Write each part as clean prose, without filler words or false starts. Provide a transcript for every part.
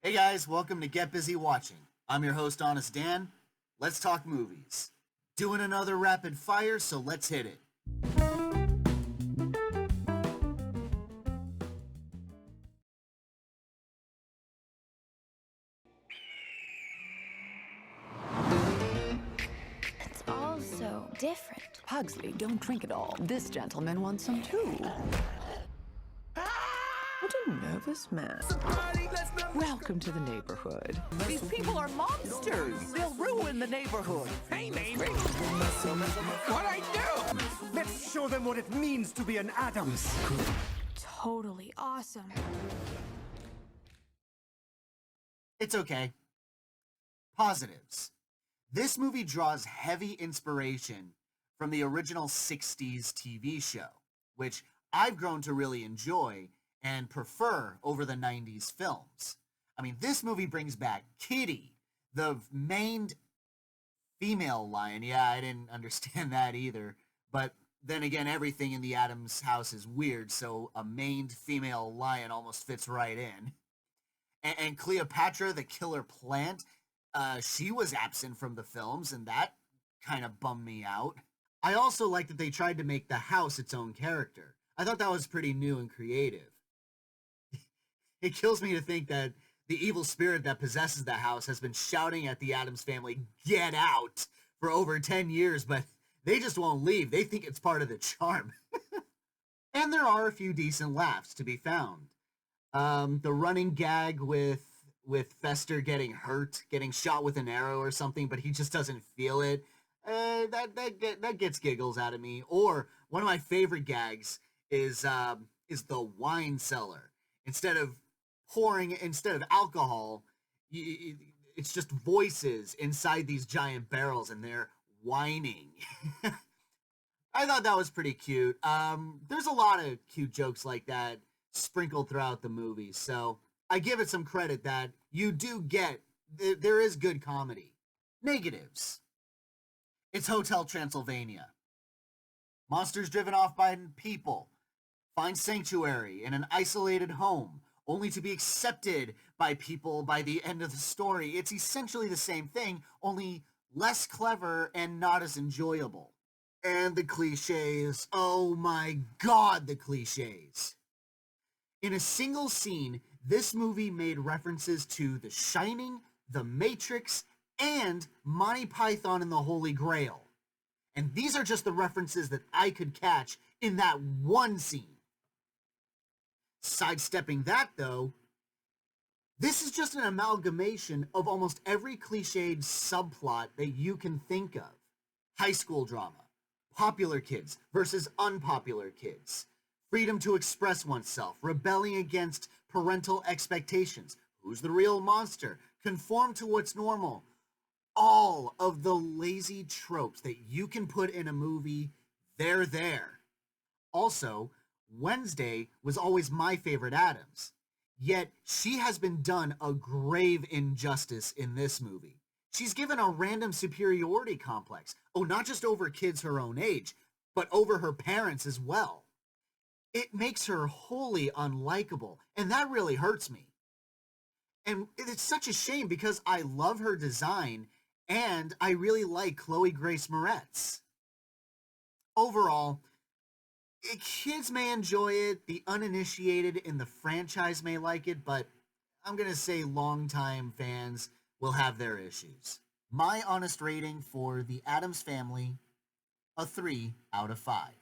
Hey guys, welcome to Get Busy Watching. I'm your host, Honest Dan. Let's talk movies. Doing another rapid fire, so let's hit it. It's all so different. Pugsley, don't drink it all. This gentleman wants some too. What a nervous man. Welcome to the neighborhood. These people are monsters. They'll ruin the neighborhood. Hey, neighbor. What'd I do? Let's show them what it means to be an Addams. Totally awesome. It's okay. Positives. This movie draws heavy inspiration from the original 60s TV show, which I've grown to really enjoy and prefer over the 90s films. I mean, this movie brings back Kitty, the maned female lion. Yeah, I didn't understand that either. But then again, everything in the Addams house is weird, so a maned female lion almost fits right in. And Cleopatra, the killer plant, she was absent from the films, and that kind of bummed me out. I also like that they tried to make the house its own character. I thought that was pretty new and creative. It kills me to think that the evil spirit that possesses the house has been shouting at the Addams family, "Get out!" for over 10 years, but they just won't leave. They think it's part of the charm. And there are a few decent laughs to be found. The running gag with Fester getting hurt, getting shot with an arrow or something, but he just doesn't feel it. That gets giggles out of me. Or one of my favorite gags is the wine cellar. Instead of alcohol, it's just voices inside these giant barrels, and they're whining. I thought that was pretty cute. There's a lot of cute jokes like that sprinkled throughout the movie, so I give it some credit that you do get, there is good comedy. Negatives. It's Hotel Transylvania. Monsters driven off by people find sanctuary in an isolated home, only to be accepted by people by the end of the story. It's essentially the same thing, only less clever and not as enjoyable. And the cliches. Oh my god, the cliches. In a single scene, this movie made references to The Shining, The Matrix, and Monty Python and the Holy Grail. And these are just the references that I could catch in that one scene. Sidestepping that, though, this is just an amalgamation of almost every cliched subplot that you can think of. High school drama, popular kids versus unpopular kids, freedom to express oneself, rebelling against parental expectations, who's the real monster, conform to what's normal. All of the lazy tropes that you can put in a movie, they're there. Also, Wednesday was always my favorite Addams, yet she has been done a grave injustice in this movie. She's given a random superiority complex, not just over kids her own age, but over her parents as well. It makes her wholly unlikable, and that really hurts me. And it's such a shame because I love her design, and I really like Chloe Grace Moretz. Overall, kids may enjoy it, the uninitiated in the franchise may like it, but I'm going to say longtime fans will have their issues. My honest rating for the Addams Family, a 3 out of 5.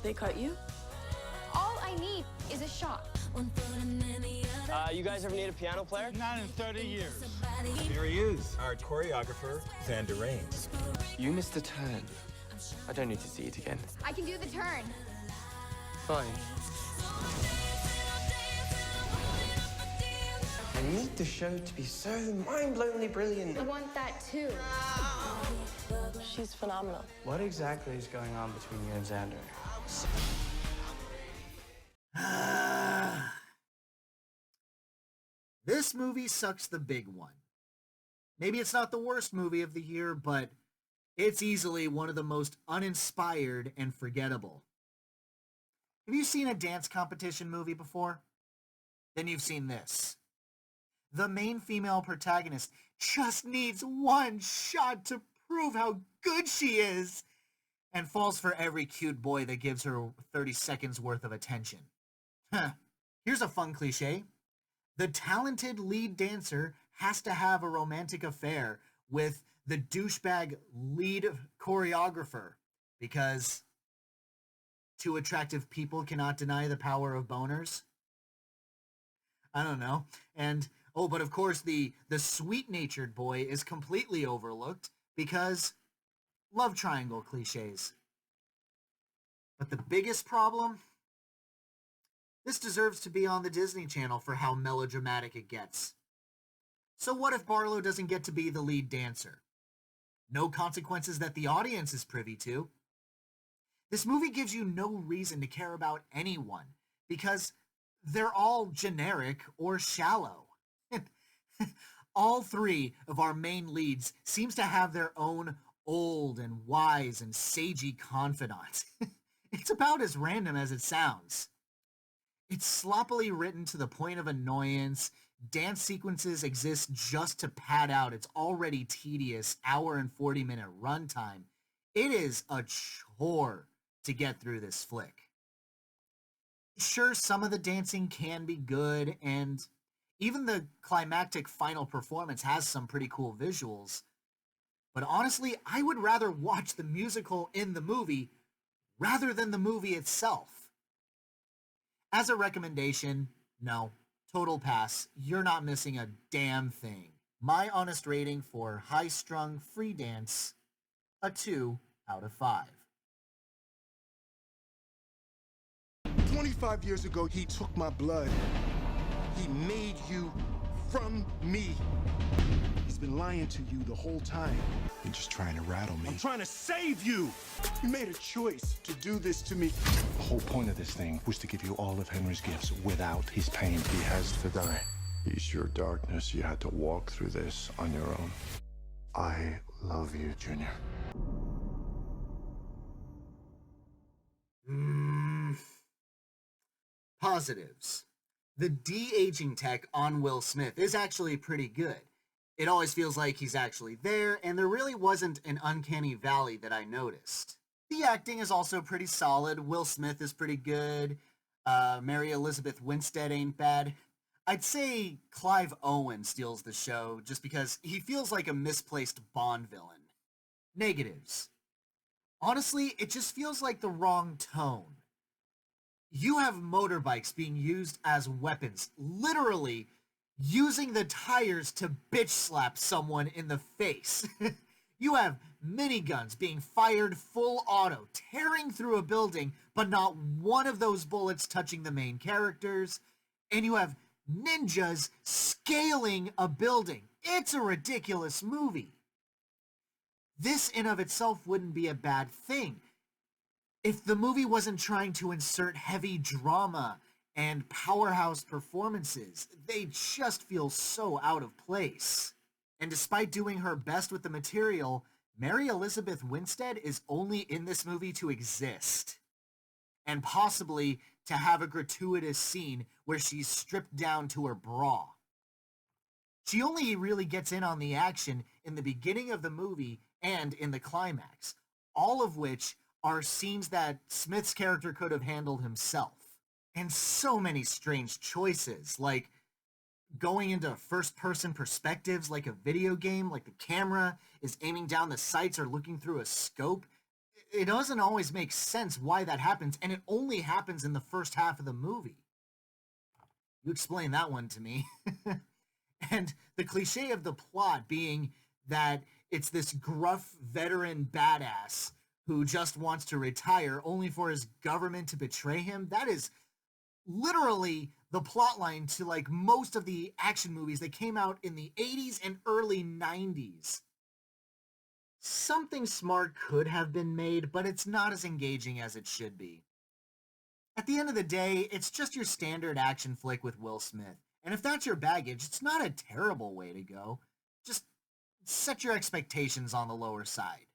They cut you? All I need is a shot. You guys ever need a piano player? Not in 30 years. Here he is, our choreographer, Xander Rains. You missed a turn. I don't need to see it again. I can do the turn. Fine. I need the show to be so mind-blowingly brilliant. I want that too. She's phenomenal. What exactly is going on between you and Xander? This movie sucks the big one. Maybe it's not the worst movie of the year, but it's easily one of the most uninspired and forgettable. Have you seen a dance competition movie before? Then you've seen this. The main female protagonist just needs one shot to prove how good she is and falls for every cute boy that gives her 30 seconds worth of attention. Here's a fun cliche. The talented lead dancer has to have a romantic affair with the douchebag lead choreographer because two attractive people cannot deny the power of boners. I don't know. And, oh, but of course the sweet-natured boy is completely overlooked because love triangle cliches. But the biggest problem? This deserves to be on the Disney Channel for how melodramatic it gets. So what if Barlow doesn't get to be the lead dancer? No consequences that the audience is privy to. This movie gives you no reason to care about anyone because they're all generic or shallow. All three of our main leads seems to have their own old and wise and sagey confidant. It's about as random as it sounds. It's sloppily written to the point of annoyance. Dance sequences exist just to pad out its already tedious hour and 40-minute runtime. It is a chore to get through this flick. Sure, some of the dancing can be good, and even the climactic final performance has some pretty cool visuals. But honestly, I would rather watch the musical in the movie rather than the movie itself. As a recommendation, no, total pass. You're not missing a damn thing. My honest rating for high-strung free dance, a 2 out of 5. 25 years ago, he took my blood. He made you from me. He's been lying to you the whole time. You're just trying to rattle me. I'm trying to save you. You made a choice to do this to me. The whole point of this thing was to give you all of Henry's gifts without his pain. He has to die. He's your darkness. You had to walk through this on your own. I love you, Junior. Positives. The de-aging tech on Will Smith is actually pretty good. It always feels like he's actually there, and there really wasn't an uncanny valley that I noticed. The acting is also pretty solid. Will Smith is pretty good. Mary Elizabeth Winstead ain't bad. I'd say Clive Owen steals the show just because he feels like a misplaced Bond villain. Negatives. Honestly, it just feels like the wrong tone. You have motorbikes being used as weapons, literally using the tires to bitch slap someone in the face. You have miniguns being fired full auto, tearing through a building, but not one of those bullets touching the main characters. And you have ninjas scaling a building. It's a ridiculous movie. This in of itself wouldn't be a bad thing if the movie wasn't trying to insert heavy drama and powerhouse performances. They just feel so out of place. And despite doing her best with the material, Mary Elizabeth Winstead is only in this movie to exist. And possibly to have a gratuitous scene where she's stripped down to her bra. She only really gets in on the action in the beginning of the movie and in the climax, all of which are scenes that Smith's character could have handled himself. And so many strange choices, like going into first-person perspectives like a video game, like the camera is aiming down the sights or looking through a scope. It doesn't always make sense why that happens, and it only happens in the first half of the movie. You explain that one to me. And the cliche of the plot being that it's this gruff veteran badass who just wants to retire only for his government to betray him, that is literally the plotline to like most of the action movies that came out in the 80s and early 90s. Something smart could have been made, but it's not as engaging as it should be. At the end of the day, it's just your standard action flick with Will Smith. And if that's your baggage, it's not a terrible way to go. Just set your expectations on the lower side.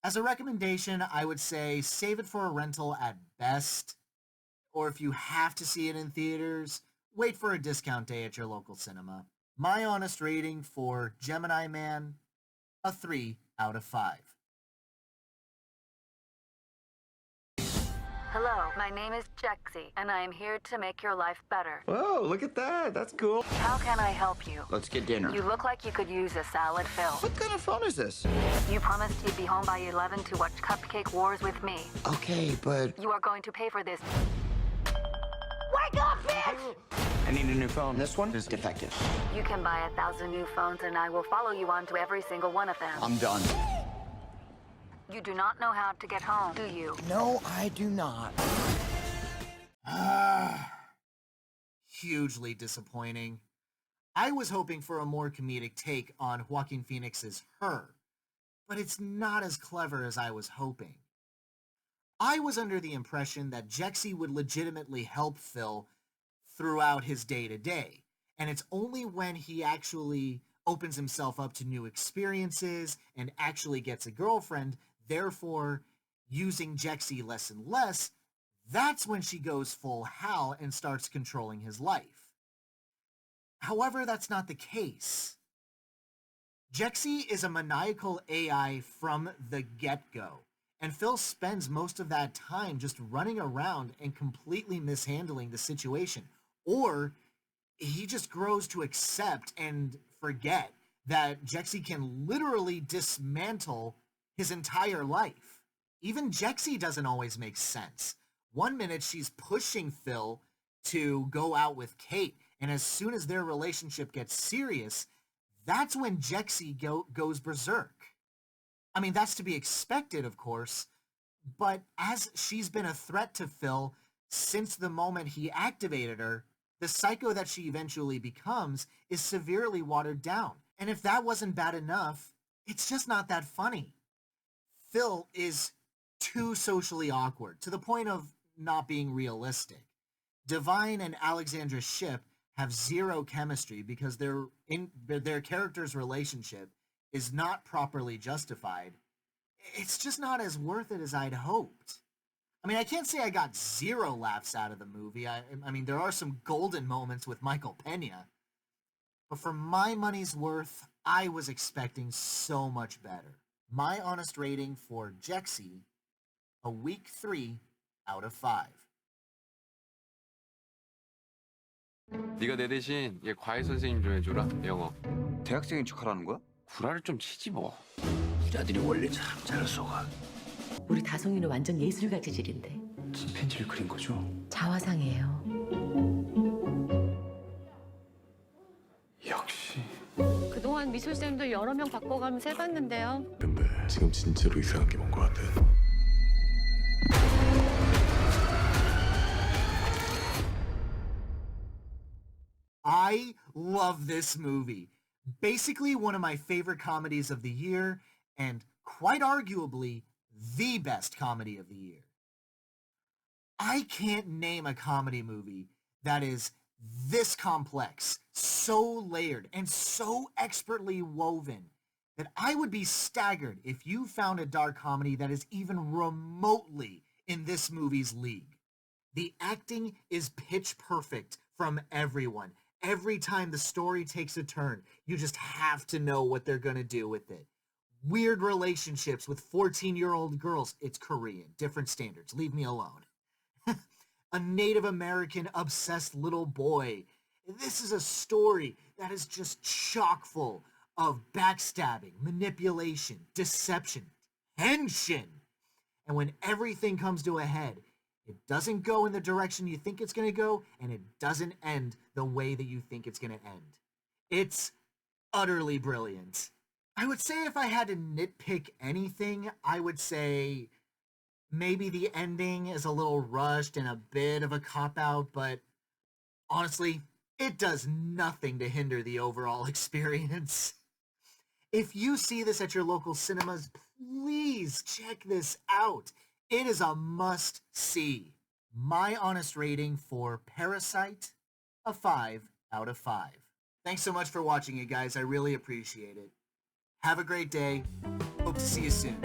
As a recommendation, I would say save it for a rental at best, or if you have to see it in theaters, wait for a discount day at your local cinema. My honest rating for Gemini Man, a 3 out of 5. Hello, my name is JEXI, and I am here to make your life better. Whoa, look at that. That's cool. How can I help you? Let's get dinner. You look like you could use a salad, Phil. What kind of phone is this? You promised you'd be home by 11 to watch Cupcake Wars with me. Okay, but... You are going to pay for this. Wake up, bitch! I need a new phone. This one is defective. You can buy 1,000 new phones, and I will follow you onto every single one of them. I'm done. You do not know how to get home, do you? No, I do not. Hugely disappointing. I was hoping for a more comedic take on Joaquin Phoenix's Her, but it's not as clever as I was hoping. I was under the impression that JEXI would legitimately help Phil throughout his day-to-day, and it's only when he actually opens himself up to new experiences and actually gets a girlfriend, therefore using JEXI less and less, that's when she goes full Hal and starts controlling his life. However, that's not the case. JEXI is a maniacal AI from the get-go, and Phil spends most of that time just running around and completely mishandling the situation. Or he just grows to accept and forget that JEXI can literally dismantle his entire life. Even JEXI doesn't always make sense. One minute she's pushing Phil to go out with Kate, and as soon as their relationship gets serious, that's when JEXI goes berserk. I mean, that's to be expected, of course, but as she's been a threat to Phil since the moment he activated her, the psycho that she eventually becomes is severely watered down. And if that wasn't bad enough, it's just not that funny. Phil is too socially awkward, to the point of not being realistic. Divine and Alexandra Shipp have zero chemistry because their character's relationship is not properly justified. It's just not as worth it as I'd hoped. I mean, I can't say I got zero laughs out of the movie. I mean, there are some golden moments with Michael Pena. But for my money's worth, I was expecting so much better. My honest rating for JEXI, a weak 3 out of 5. 네가 내 대신 얘 과외 선생님 좀 해줘라, 영어. 대학생인 척하라는 거야? 구라를 좀 치지 뭐. 부자들이 원래 참 잘 속아. 우리 다송이는 완전 예술가 재질인데. 침팬지를 그린 거죠? 자화상이에요. 역시. 그동안 미술쌤도 여러 명 바꿔가면서 해봤는데요. 근데 지금 진짜로 이상한 게 뭔 것 같아. I love this movie. Basically one of my favorite comedies of the year, and quite arguably the best comedy of the year. I can't name a comedy movie that is this complex, so layered, and so expertly woven that I would be staggered if you found a dark comedy that is even remotely in this movie's league. The acting is pitch perfect from everyone. Every time the story takes a turn, you just have to know what they're going to do with it. Weird relationships with 14-year-old girls. It's Korean. Different standards. Leave me alone. A Native American obsessed little boy. This is a story that is just chock full of backstabbing, manipulation, deception, tension. And when everything comes to a head, it doesn't go in the direction you think it's going to go, and it doesn't end the way that you think it's going to end. It's utterly brilliant. I would say if I had to nitpick anything, I would say maybe the ending is a little rushed and a bit of a cop-out, but honestly, it does nothing to hinder the overall experience. If you see this at your local cinemas, please check this out. It is a must-see. My honest rating for Parasite, a 5 out of 5. Thanks so much for watching it, guys. I really appreciate it. Have a great day. Hope to see you soon.